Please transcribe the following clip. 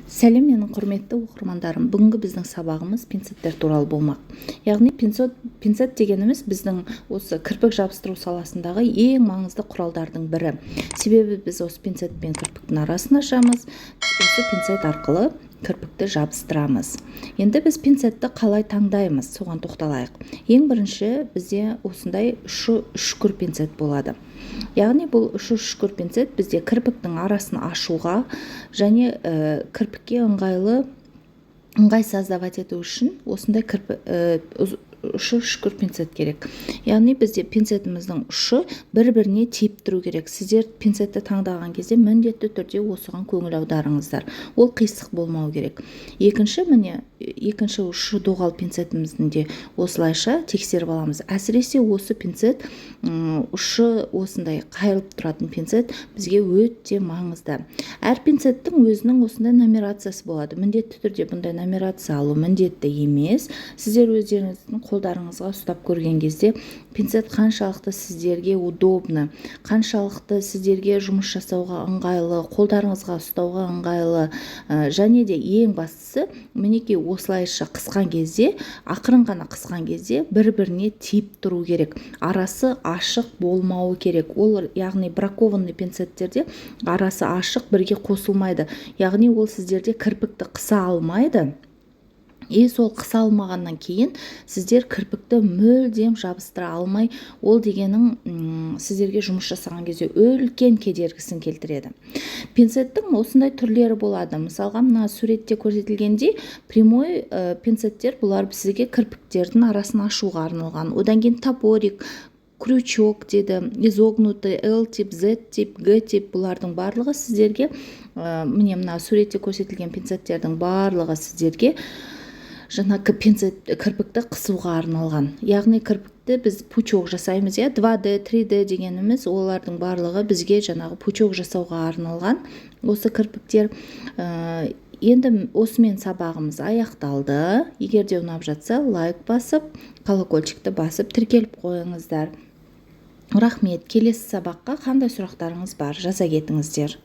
Сәлем, менің құрметті оқырмандарым. Бүгінгі біздің сабағымыз пинцеттер туралы болмақ. Яғни пинцет дегеніміз біздің осы кірпік жабыстыру саласындағы ең маңызды құралдардың бірі. Себебі біз осы пинцетпен кірпіктің арасын ашамыз, осы пинцет арқылы кірпікті жабыстырамыз. Енді біз пинцетті қалай таңдаймыз, соған тоқталайық. Ең бірінші бізде осындай ұшы үшкір пинцет болады. Яғни бұл ұшы үшкір пинцет бізде кірпіктің арасын ашуға және кірпікке ыңғайсыздық ету үшін осындай ұшы үшкір пинцет керек. Яғни бізде пинцетіміздің ұшы бір-біріне тиіп тұру керек. Сіздер пинцетті таңдаған кезде міндетті түрде осыған көңіл аударыңыздар. Ол қисық болмау керек. Екінші ұшы доғал пинцетіміздің де осылайша тексеріп аламыз. Әсіресе осы пинцет, ұшы осындай қайылып тұратын пинцет бізге өте маңызды. Әр пинцеттің өзінің осындай нумерациясы болады. Міндетті түрде бұндай нумерация алу міндетті емес. Сіздер өздеріңіздің қолдарыңызға ұстап көрген кезде пинцет қаншалықты сіздерге удобны, қаншалықты сіздерге жұмыс жасауға ыңғайлы, қолдарыңызға ұстауға ыңғайлы, және де ең бастысы, мінекей осылайша қысқан кезде, ақырын ғана қысқан кезде бір-біріне тиіп тұру керек. Арасы ашық болмауы керек. Ол яғни бракованный пинцеттерде арасы ашық бірге қосылмайды. Яғни ол сіздерде кірпікті қыса алмайды. Сол қыса алмағаннан кейін сіздер кірпікті мүлдем жабыстыра алмай, ол дегенің сіздерге жұмыс жасаған кезде үлкен кедергісін келтіреді. Пинцеттің осындай түрлері болады. Мысалға, мына суретте көрсетілгендей, прямой пинцеттер, бұлар сізге кірпіктердің арасын ашуға арналған. Одан кейін топорик, крючок деді, изогнутый, L-тип, Z-тип, G-тип, бұлардың барлығы сіздерге, мына суретте көрсетілген пинцеттердің барлығы сіздерге кірпікті қысуға арналған. Яғни кірпікті біз пучок жасаймыз, 2D, 3D дегеніміз, олардың барлығы бізге пучок жасауға арналған осы кірпіктер. Енді осымен сабағымыз аяқталды. Егер де ұнап жатса, лайк басып, колокольчикті басып тіркеліп қойыңыздар. Рахмет. Келесі сабаққа қандай сұрақтарыңыз бар, жаза кетіңіздер.